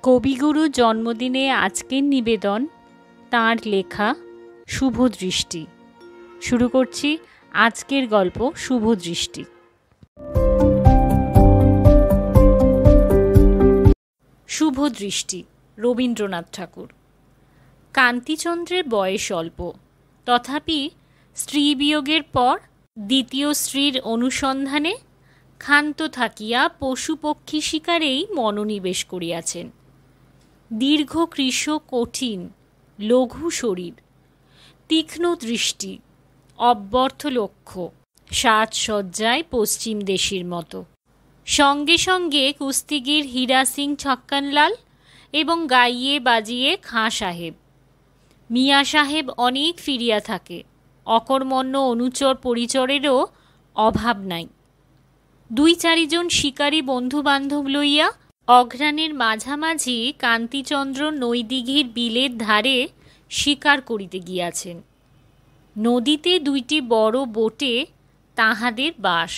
কবিগুরু জন্মদিনে আজকের নিবেদন তাঁর লেখা শুভ দৃষ্টি। শুরু করছি আজকের গল্প শুভ দৃষ্টি। শুভ দৃষ্টি, রবীন্দ্রনাথ ঠাকুর। কান্তিচন্দ্রের বয়স অল্প, তথাপি স্ত্রী বিয়োগের পর দ্বিতীয় স্ত্রীর অনুসন্ধানে ক্ষান্ত থাকিয়া পশু পক্ষী শিকারেই মনোনিবেশ করিয়াছেন। দীর্ঘ কৃশ, কঠিন লঘু শরীর, তীক্ষ্ণ দৃষ্টি, অব্যর্থ লক্ষ্য, সাজসজ্জায় পশ্চিম দেশীর মতো। সঙ্গে সঙ্গে কুস্তিগির হীরা সিং ছক্কানলাল এবং গাইয়ে বাজিয়ে খাঁ সাহেব। মিয়া সাহেব অনেক ফিরিয়া থাকে, অকর্মণ্য অনুচর পরিচরেরও অভাব নাই। 2-4 জন শিকারী বন্ধুবান্ধব লইয়া অঘ্রাণের মাঝামাঝি কান্তিচন্দ্র নৈদিঘির বিলের ধারে শিকার করিতে গিয়াছেন। নদীতে 2টি বড় বোটে তাহাদের বাস।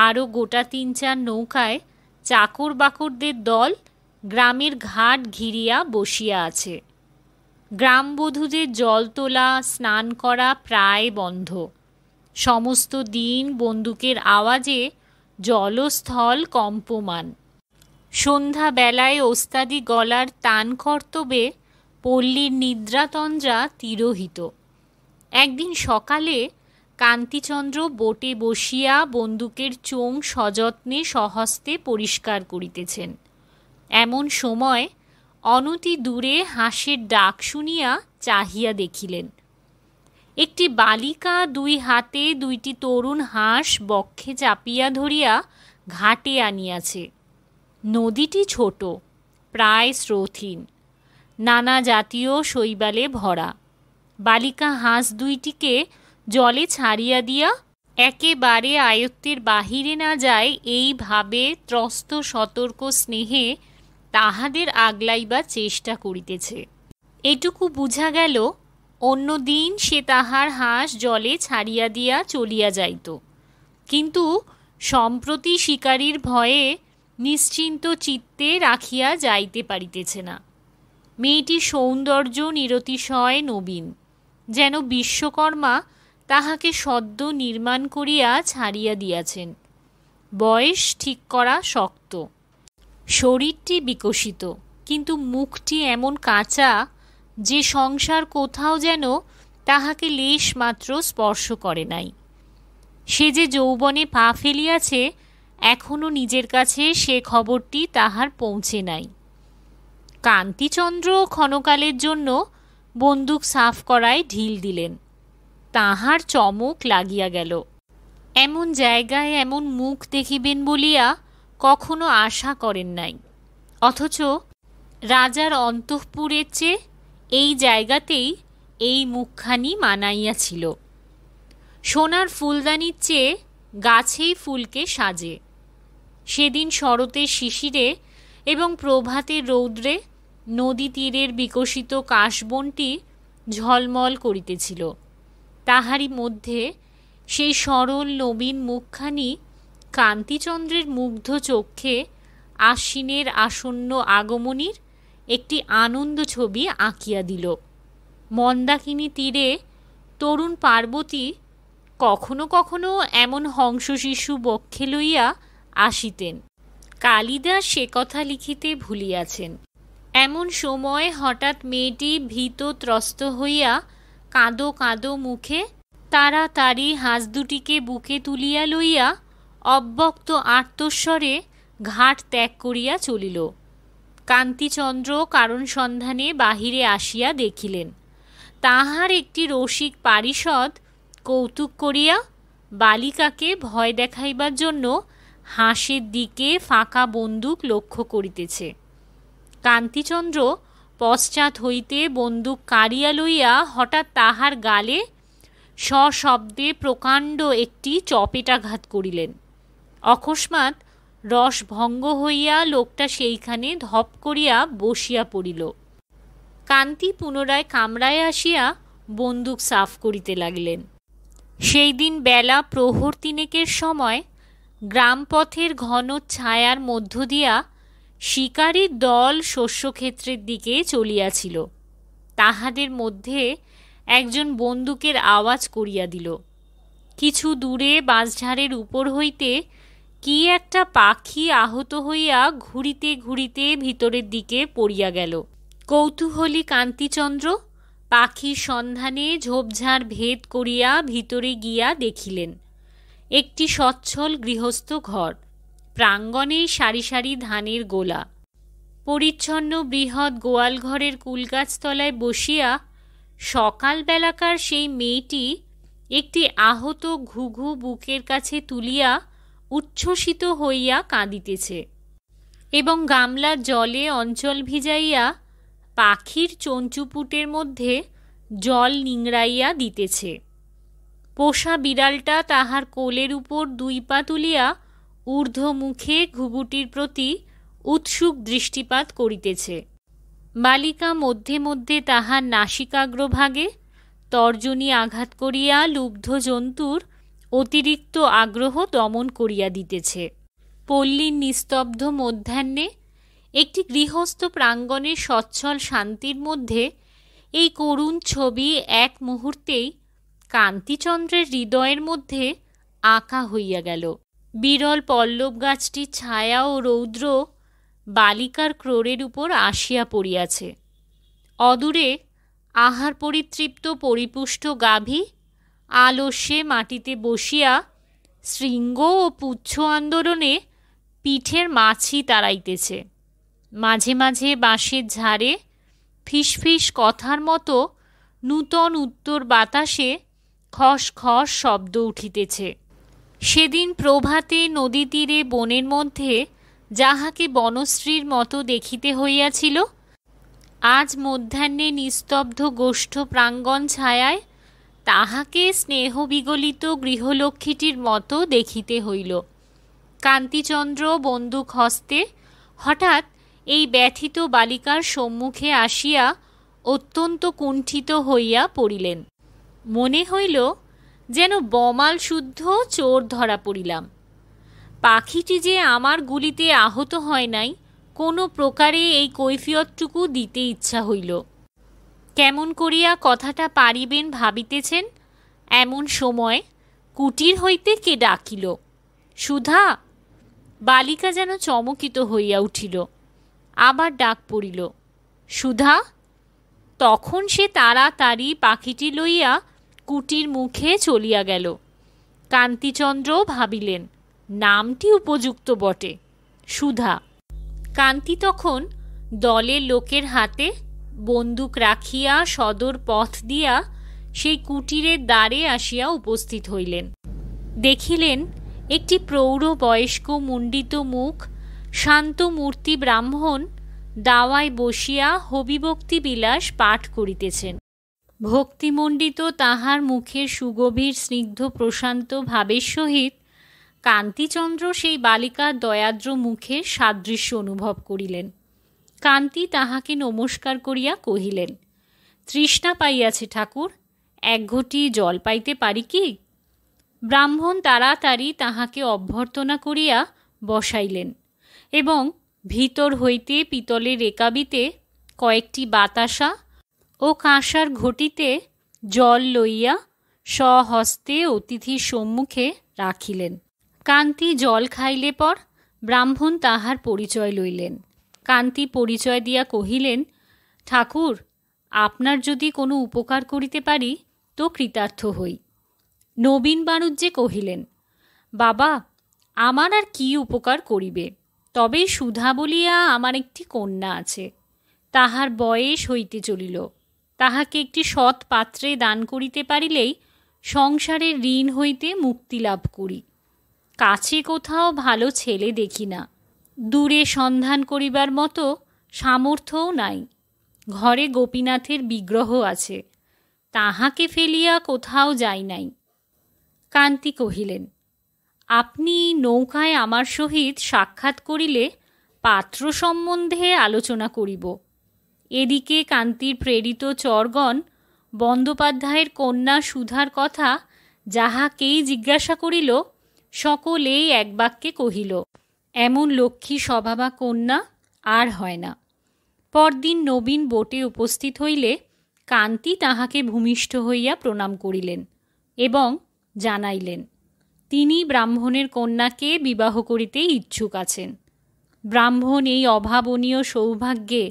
আরও গোটা 3-4 নৌকায় চাকর বাকরদের দল গ্রামের ঘাট ঘিরিয়া বসিয়া আছে। গ্রামবধূদের জল তোলা, স্নান করা প্রায় বন্ধ। সমস্ত দিন বন্দুকের আওয়াজে জলস্থল কম্পমান। সন্ধ্যাবেলায় ওস্তাদি গলার তান কর্তব্যে পল্লীর নিদ্রাতন্দ্রা তিরোহিত। একদিন সকালে কান্তিচন্দ্র বোটে বসিয়া বন্দুকের চোং সযত্নে স্বহস্তে পরিষ্কার করিতেছেন। এমন সময় অনতি দূরে হাঁসের ডাক শুনিয়া চাহিয়া দেখিলেন। একটি বালিকা 2 হাতে 2টি তরুণ হাঁস বক্ষে চাপিয়া ধরিয়া ঘাটে আনিয়াছে। নদীটি ছোট, প্রায় স্রোতহীন, নানা জাতীয় শৈবালে ভরা। বালিকা হাঁস 2টিকে জলে ছাড়িয়া দিয়া একেবারে আয়ত্তের বাহিরে না যায় এইভাবে ত্রস্ত সতর্ক স্নেহে তাহাদের আগলাইবার চেষ্টা করিতেছে। এটুকু বুঝা গেল, অন্যদিন সে তাহার হাঁস জলে ছাড়িয়া দিয়া চলিয়া যাইত, কিন্তু সম্প্রতি শিকারীর ভয়ে নিশ্চিন্ত চিত্তে রাখিয়া যাইতে পারিতেছে না। মেয়েটির সৌন্দর্য নিরতিশয় নবীন, যেন বিশ্বকর্মা তাহাকে সদ্য নির্মাণ করিয়া ছাড়িয়া দিয়াছেন। বয়স ঠিক করা শক্ত, শরীরটি বিকশিত, কিন্তু মুখটি এমন কাঁচা যে সংসার কোথাও যেন তাহাকে লেশ মাত্র স্পর্শ করে নাই। সে যে যৌবনে পা ফেলিয়াছে, এখনো নিজের কাছে সে খবরটি তাহার পৌঁছে নাই। কান্তিচন্দ্র ক্ষণকালের জন্য বন্দুক সাফ করায় ঢিল দিলেন। তাহার চমক লাগিয়া গেল। এমন জায়গায় এমন মুখ দেখিবেন বলিয়া কখনো আশা করেন নাই। অথচ রাজার অন্তঃপুরের চেয়ে এই জায়গাতেই এই মুখখানি মানাইয়াছিল। সোনার ফুলদানির চেয়ে গাছেই ফুলকে সাজে। সেদিন শরতের শিশিরে এবং প্রভাতের রৌদ্রে নদী তীরের বিকশিত কাশবনটি ঝলমল করিতেছিল। তাহারই মধ্যে সেই সরল নবীন মুখখানি কান্তিচন্দ্রের মুগ্ধ চক্ষে আশ্বিনের আসন্ন আগমনীর একটি আনন্দ ছবি আঁকিয়া দিল। মন্দাকিনী তীরে তরুণ পার্বতী কখনো কখনো এমন হংস শিশু বক্ষে লইয়া আসিতেন। কালিদাস সে কথা লিখিতে ভুলিয়াছেন। এমন সময় হঠাৎ মেয়েটি ভীত ত্রস্ত হইয়া কাঁদো কাঁদো মুখে তাড়াতাড়ি হাঁস 2টিকে বুকে তুলিয়া লইয়া অব্যক্ত আর্তস্বরে ঘাট ত্যাগ করিয়া চলিল। কান্তিচন্দ্র কারণ সন্ধানে বাহিরে আসিয়া দেখিলেন, তাহার একটি রসিক পারিষদ কৌতুক করিয়া বালিকাকে ভয় দেখাইবার জন্য হাঁসের দিকে ফাঁকা বন্দুক লক্ষ্য করিতেছে। কান্তিচন্দ্র পশ্চাৎ হইতে বন্দুক কাড়িয়া লইয়া হঠাৎ তাহার গালে সশব্দে প্রকাণ্ড একটি চপেটাঘাত করিলেন। অকস্মাৎ রস ভঙ্গ হইয়া লোকটা সেইখানে ধপ করিয়া বসিয়া পড়িল। কান্তি পুনরায় কামরায় আসিয়া বন্দুক সাফ করিতে লাগিলেন। সেই দিন বেলা প্রহর 3 সময় গ্রামপথের ঘন ছায়ার মধ্য দিয়া শিকারীর দল শস্যক্ষেত্রের দিকে চলিয়াছিল। তাহাদের মধ্যে একজন বন্দুকের আওয়াজ করিয়া দিল। কিছু দূরে বাঁশঝাড়ের উপর হইতে কি একটা পাখি আহত হইয়া ঘুরিতে ঘুরিতে ভিতরের দিকে পড়িয়া গেল। কৌতূহলী কান্তিচন্দ্র পাখির সন্ধানে ঝোপঝাড় ভেদ করিয়া ভিতরে গিয়া দেখিলেন একটি সচ্ছল গৃহস্থ ঘর, প্রাঙ্গণে সারি সারি ধানের গোলা। পরিচ্ছন্ন বৃহৎ গোয়াল ঘরের কুলগাছতলায় বসিয়া সকালবেলাকার সেই মেয়েটি একটি আহত ঘুঘু বুকের কাছে তুলিয়া উচ্ছ্বসিত হইয়া কাঁদিতেছে এবং গামলার জলে অঞ্চল ভিজাইয়া পাখির চঞ্চুপুটের মধ্যে জল নিংড়াইয়া দিতেছে। পোষা বিড়ালটা তাহার কোলের উপর 2 পা তুলিয়া ঊর্ধ্বমুখে ঘুঘুটির প্রতি উৎসুক দৃষ্টিপাত করিতেছে। বালিকা মধ্যে মধ্যে তাহার নাসিকাগ্রভাগে তর্জনী আঘাত করিয়া লুব্ধ জন্তুর অতিরিক্ত আগ্রহ দমন করিয়া দিতেছে। পল্লীর নিস্তব্ধ মধ্যাহ্নে একটি গৃহস্থ প্রাঙ্গণের সচ্ছল শান্তির মধ্যে এই করুণ ছবি এক মুহূর্তেই কান্তিচন্দ্রের হৃদয়ের মধ্যে আঁকা হইয়া গেল। বিরল পল্লব গাছটির ছায়া ও রৌদ্র বালিকার ক্রোড়ের উপর আসিয়া পড়িয়াছে। অদূরে আহার পরিতৃপ্ত পরিপুষ্ট গাভী আলস্যে মাটিতে বসিয়া শৃঙ্গ ও পুচ্ছ আন্দোলনে পিঠের মাছি তাড়াইতেছে। মাঝে মাঝে বাঁশের ঝাড়ে ফিসফিস কথার মতো নূতন উত্তর বাতাসে খস খস শব্দ উঠিতেছে। সেদিন প্রভাতে নদী তীরে বনের মধ্যে যাহাকে বনশ্রীর মতো দেখিতে হইয়াছিল, আজ মধ্যাহ্নে নিস্তব্ধ গোষ্ঠ প্রাঙ্গণ ছায়ায় তাহাকে স্নেহবিগলিত গৃহলক্ষ্মীটির মতো দেখিতে হইল। কান্তিচন্দ্র বন্দুক হস্তে হঠাৎ এই ব্যথিত বালিকার সম্মুখে আসিয়া অত্যন্ত কুণ্ঠিত হইয়া পড়িলেন। মনে হইল যেন বমাল শুদ্ধ চোর ধরা পড়িলাম। পাখিটি যে আমার গুলিতে আহত হয় নাই, কোনো প্রকারে এই কৈফিয়তটুকু দিতে ইচ্ছা হইল। কেমন করিয়া কথাটা পারিবেন ভাবিতেছেন, এমন সময় কুটির হইতে কে ডাকিল, সুধা। বালিকা যেন চমকিত হইয়া উঠিল। আবার ডাক পড়িল, সুধা। তখন সে তাড়াতাড়ি পাখিটি লইয়া কুটির মুখে চলিয়া গেল। কান্তিচন্দ্র ভাবিলেন নামটি উপযুক্ত বটে, সুধা। কান্তি তখন দলের লোকের হাতে বন্দুক রাখিয়া সদর পথ দিয়া সেই কুটিরের দ্বারে আসিয়া উপস্থিত হইলেন। দেখিলেন একটি প্রৌঢ় বয়স্ক মুণ্ডিত মুখ শান্ত মূর্তি ব্রাহ্মণ দাওয়ায় বসিয়া হবিভক্তি বিলাস পাঠ করিতেছেন। ভক্তিমণ্ডিত তাহার মুখের সুগভীর স্নিগ্ধ প্রশান্ত ভাবের সহিত কান্তিচন্দ্র সেই বালিকার দয়াদ্র মুখের সাদৃশ্য অনুভব করিলেন। কান্তি তাহাকে নমস্কার করিয়া কহিলেন, তৃষ্ণা পাইয়াছে ঠাকুর, 1 ঘটি জল পাইতে পারি কি? ব্রাহ্মণ তাড়াতাড়ি তাহাকে অভ্যর্থনা করিয়া বসাইলেন এবং ভিতর হইতে পিতলের রেকাবিতে কয়েকটি বাতাসা ও কাঁসার ঘটিতে জল লইয়া স্বহস্তে অতিথির সম্মুখে রাখিলেন। কান্তি জল খাইলে পর ব্রাহ্মণ তাহার পরিচয় লইলেন। কান্তি পরিচয় দিয়া কহিলেন, ঠাকুর, আপনার যদি কোনো উপকার করিতে পারি তো কৃতার্থ হই। নবীন বাণুজ্যে কহিলেন, বাবা, আমার আর কি উপকার করিবে, তবে সুধা বলিয়া আমার একটি কন্যা আছে, তাহার বয়স হইতে চলিল। তাহাকে একটি সৎ পাত্রে দান করিতে পারিলেই সংসারের ঋণ হইতে মুক্তি লাভ করি। কাছে কোথাও ভালো ছেলে দেখি না, দূরে সন্ধান করিবার মতো সামর্থ্যও নাই। ঘরে গোপীনাথের বিগ্রহ আছে, তাহাকে ফেলিয়া কোথাও যাই নাই। কান্তি কহিলেন, আপনি নৌকায় আমার সহিত সাক্ষাৎ করিলে পাত্র সম্বন্ধে আলোচনা করিব। এদিকে কান্তির প্রেরিত চরগণ বন্দ্যোপাধ্যায়ের কন্যা সুধার কথা যাহাকেই জিজ্ঞাসা করিল, সকলেই এক বাক্যে কহিল, এমন লক্ষ্মী স্বভাবা কন্যা আর হয় না। পরদিন নবীন বোটে উপস্থিত হইলে কান্তি তাহাকে ভূমিষ্ঠ হইয়া প্রণাম করিলেন এবং জানাইলেন তিনি ব্রাহ্মণের কন্যাকে বিবাহ করিতে ইচ্ছুক আছেন। ব্রাহ্মণ এই অভাবনীয় সৌভাগ্যে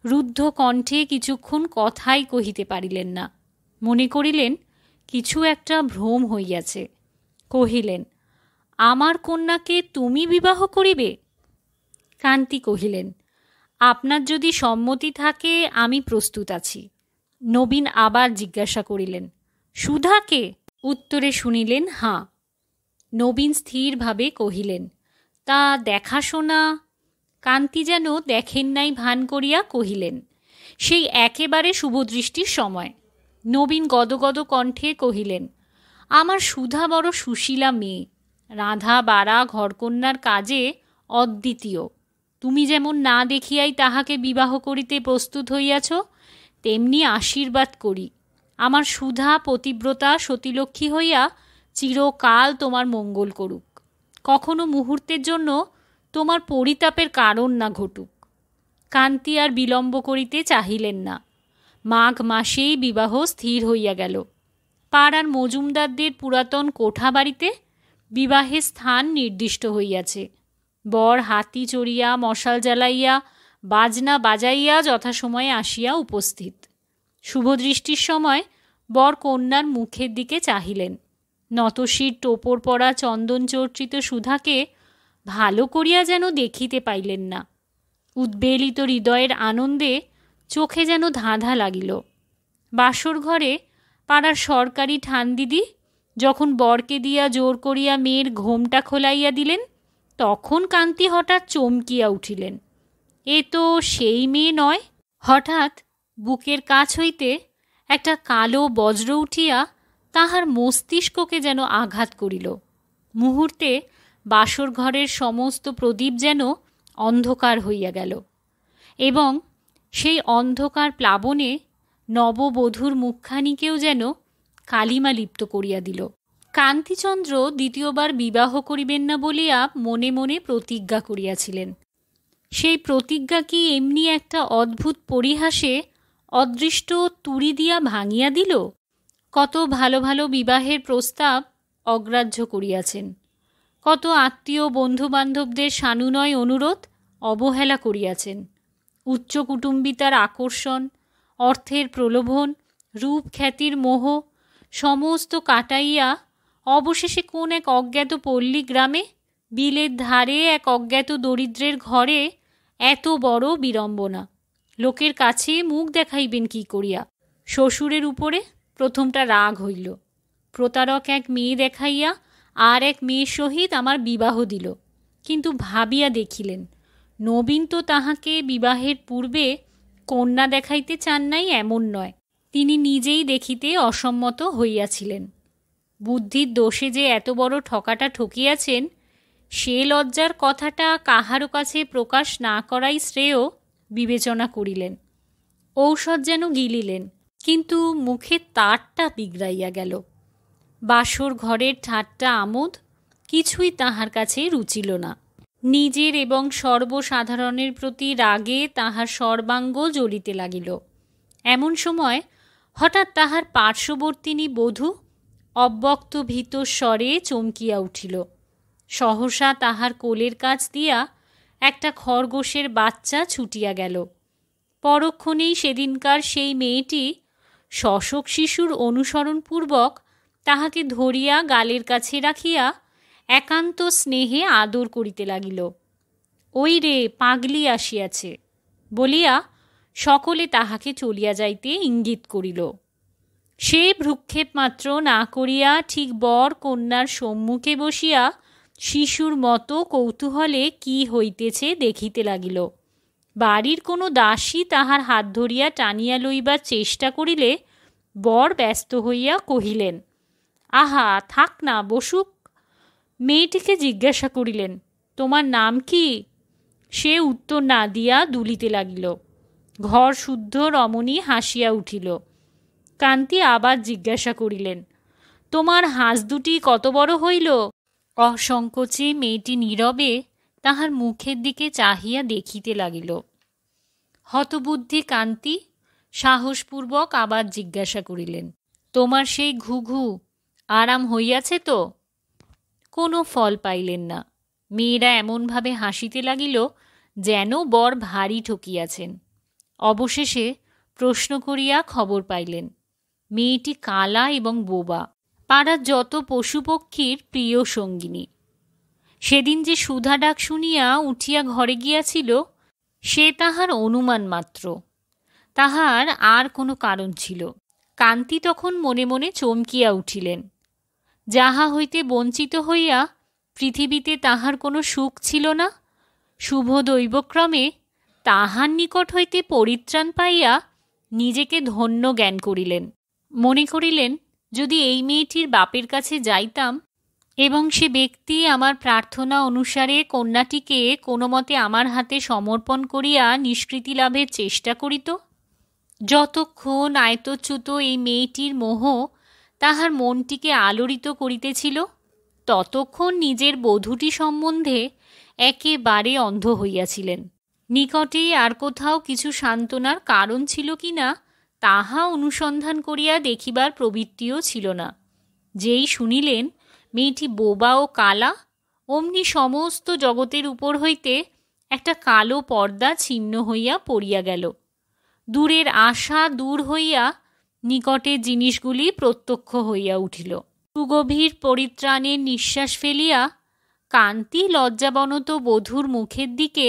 রুদ্ধ কণ্ঠে কিছুক্ষণ কথাই কহিতে পারিলেন না। মনে করিলেন কিছু একটা ভ্রম হইয়াছে। কহিলেন, আমার কন্যাকে তুমি বিবাহ করিবে? কান্তি কহিলেন, আপনার যদি সম্মতি থাকে আমি প্রস্তুত আছি। নবীন আবার জিজ্ঞাসা করিলেন, সুধাকে? উত্তরে শুনিলেন হাঁ। নবীন স্থিরভাবে কহিলেন, তা দেখাশোনা? কান্তি যেন দেখেন নাই ভান করিয়া কহিলেন, সেই একেবারে শুভদৃষ্টির সময়। নবীন গদগদ কণ্ঠে কহিলেন, আমার সুধা বড় সুশীলা মেয়ে, রাঁধা বাড়া ঘরকন্যার কাজে অদ্বিতীয়। তুমি যেমন না দেখিয়াই তাহাকে বিবাহ করিতে প্রস্তুত হইয়াছ, তেমনি আশীর্বাদ করি আমার সুধা পতিব্রতা সতীলক্ষ্মী হইয়া চিরকাল তোমার মঙ্গল করুক, কখনো মুহূর্তের জন্য তোমার পরিতাপের কারণ না ঘটুক। কান্তি আর বিলম্ব করিতে চাহিলেন না। মাঘ মাসেই বিবাহ স্থির হইয়া গেল। পাড়ার মজুমদারদের পুরাতন কোঠা বাড়িতে বিবাহের স্থান নির্দিষ্ট হইয়াছে। বর হাতি চড়িয়া মশাল জ্বালাইয়া বাজনা বাজাইয়া যথাসময়ে আসিয়া উপস্থিত। শুভদৃষ্টির সময় বর কন্যার মুখের দিকে চাহিলেন। নতশির টোপর পরা চন্দন চর্চিত সুধাকে ভালো করিয়া যেন দেখিতে পাইলেন না। উদ্বেলিত হৃদয়ের আনন্দে চোখে যেন ধাঁধা লাগিল। বাসর ঘরে পাড়ার সরকারি ঠানদিদি যখন বরকে দিয়া জোর করিয়া মেয়ের ঘোমটা খোলাইয়া দিলেন, তখন কান্তি হঠাৎ চমকিয়া উঠিলেন। এ তো সেই মেয়ে নয়। হঠাৎ বুকের কাছ হইতে একটা কালো বজ্র উঠিয়া তাহার মস্তিষ্ককে যেন আঘাত করিল। মুহূর্তে বাসর ঘরের সমস্ত প্রদীপ যেন অন্ধকার হইয়া গেল এবং সেই অন্ধকার প্লাবনে নববধূর মুখখানিকেও যেন কালিমা লিপ্ত করিয়া দিল। কান্তিচন্দ্র দ্বিতীয়বার বিবাহ করিবেন না বলিয়া মনে মনে প্রতিজ্ঞা করিয়াছিলেন। সেই প্রতিজ্ঞা কি এমনি একটা অদ্ভুত পরিহাসে অদৃষ্ট তুড়ি দিয়া ভাঙিয়া দিল? কত ভালো ভালো বিবাহের প্রস্তাব অগ্রাহ্য করিয়াছেন, কত আত্মীয় বন্ধুবান্ধবদের সানুনয় অনুরোধ অবহেলা করিয়াছেন। উচ্চ কুটুম্বিতার আকর্ষণ, অর্থের প্রলোভন, রূপ খ্যাতির মোহ সমস্ত কাটাইয়া অবশেষে কোন এক অজ্ঞাত পল্লী গ্রামে বিলের ধারে এক অজ্ঞাত দরিদ্রের ঘরে এত বড় বিড়ম্বনা। লোকের কাছে মুখ দেখাইবেন কি করিয়া? শ্বশুরের উপরে প্রথমটা রাগ হইল। প্রতারক এক মেয়ে দেখাইয়া আর এক মেয়ের সহিত আমার বিবাহ দিল। কিন্তু ভাবিয়া দেখিলেন, নবীন তো তাহাকে বিবাহের পূর্বে কন্যা দেখাইতে চান নাই এমন নয়, তিনি নিজেই দেখিতে অসম্মত হইয়াছিলেন। বুদ্ধির দোষে যে এত বড় ঠকাটা ঠকিয়াছেন, সে লজ্জার কথাটা কাহারও কাছে প্রকাশ না করাই শ্রেয় বিবেচনা করিলেন। ঔষধ যেন গিলিলেন, কিন্তু মুখের তারটা বিগড়াইয়া গেল। বাসর ঘরের ঠাট্টা আমোদ কিছুই তাহার কাছে রুচিল না। নিজের এবং সর্বসাধারণের প্রতি রাগে তাহার সর্বাঙ্গ জ্বলিতে লাগিল। এমন সময় হঠাৎ তাহার পার্শ্ববর্তিনী বধূ অব্যক্ত ভীত স্বরে চমকিয়া উঠিল। সহসা তাহার কোলের কাছ দিয়া একটা খরগোশের বাচ্চা ছুটিয়া গেল। পরক্ষণেই সেদিনকার সেই মেয়েটি শশক শিশুর অনুসরণপূর্বক তাহাকে ধরিয়া গালের কাছে রাখিয়া একান্ত স্নেহে আদর করিতে লাগিল। ওই রে, পাগলি আসিয়াছে বলিয়া সকলে তাহাকে চলিয়া যাইতে ইঙ্গিত করিল। সে ভ্রুক্ষেপ মাত্র না করিয়া ঠিক বর কন্যার সম্মুখে বসিয়া শিশুর মতো কৌতূহলে কি হইতেছে দেখিতে লাগিল। বাড়ির কোনো দাসী তাহার হাত ধরিয়া টানিয়া লইবার চেষ্টা করিলে বর ব্যস্ত হইয়া কহিলেন, আহা থাক না, বসুক। মেয়েটিকে জিজ্ঞাসা করিলেন, তোমার নাম কি? সে উত্তর না দিয়া দুলিতে লাগিল। ঘর শুদ্ধ রমণী হাসিয়া উঠিল। কান্তি আবার জিজ্ঞাসা করিলেন, তোমার হাঁস দুটি কত বড় হইল? অসংকোচে মেয়েটি নীরবে তাহার মুখের দিকে চাহিয়া দেখিতে লাগিল। হতবুদ্ধি কান্তি সাহসপূর্বক আবার জিজ্ঞাসা করিলেন, তোমার সেই ঘুঘু আরাম হইয়াছে তো? কোনো ফল পাইলেন না। মেয়েরা এমনভাবে হাসিতে লাগিল যেন বর ভারী ঠকিয়াছেন। অবশেষে প্রশ্ন করিয়া খবর পাইলেন মেয়েটি কালা এবং বোবা, পাড়ার যত পশুপক্ষীর প্রিয় সঙ্গিনী। সেদিন যে সুধা ডাক শুনিয়া উঠিয়া ঘরে গিয়াছিল সে তাহার অনুমান মাত্র, তাহার আর কোনো কারণ ছিল। কান্তি তখন মনে মনে চমকিয়া উঠিলেন। যাহা হইতে বঞ্চিত হইয়া পৃথিবীতে তাহার কোনো সুখ ছিল না, শুভ দৈবক্রমে তাহার নিকট হইতে পরিত্রাণ পাইয়া নিজেকে ধন্য জ্ঞান করিলেন। মনে করিলেন, যদি এই মেয়েটির বাপের কাছে যাইতাম এবং সে ব্যক্তি আমার প্রার্থনা অনুসারে কন্যাটিকে কোনো মতে আমার হাতে সমর্পণ করিয়া নিষ্কৃতি লাভের চেষ্টা করিত। যতক্ষণ আয়তচ্যুত এই মেয়েটির মোহ তাহার মনটিকে আলোড়িত করিতেছিল, ততক্ষণ নিজের বধূটি সম্বন্ধে একেবারে অন্ধ হইয়াছিলেন। নিকটে আর কোথাও কিছু সান্ত্বনার কারণ ছিল কি না তাহা অনুসন্ধান করিয়া দেখিবার প্রবৃত্তিও ছিল না। যেই শুনিলেন মেয়েটি বোবা ও কালা, অমনি সমস্ত জগতের উপর হইতে একটা কালো পর্দা ছিন্ন হইয়া পড়িয়া গেল। দূরের আশা দূর হইয়া নিকটের জিনিসগুলি প্রত্যক্ষ হইয়া উঠিল। সুগভীর পরিত্রাণের নিঃশ্বাস ফেলিয়া কান্তি লজ্জাবনত বধূর মুখের দিকে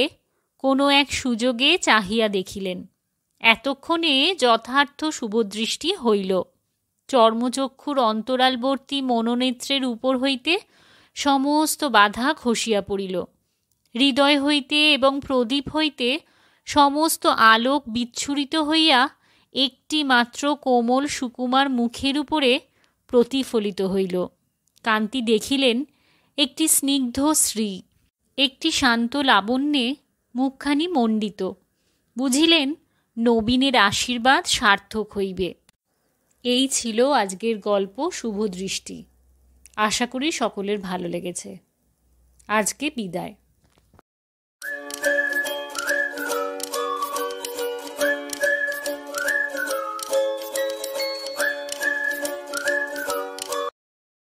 কোনো এক সুযোগে চাহিয়া দেখিলেন। এতক্ষণে যথার্থ শুভদৃষ্টি হইল। চর্মচক্ষুর অন্তরালবর্তী মনোনেত্রের উপর হইতে সমস্ত বাধা খসিয়া পড়িল। হৃদয় হইতে এবং প্রদীপ হইতে সমস্ত আলোক বিচ্ছুরিত হইয়া একটি মাত্র কোমল সুকুমার মুখের উপরে প্রতিফলিত হইল। কান্তি দেখিলেন একটি স্নিগ্ধ শ্রী, একটি শান্ত লাবণ্যে মুখখানি মণ্ডিত। বুঝিলেন নবীনের আশীর্বাদ সার্থক হইবে। এই ছিল আজকের গল্প শুভদৃষ্টি। আশা করি সকলের ভালো লেগেছে। আজকে বিদায়।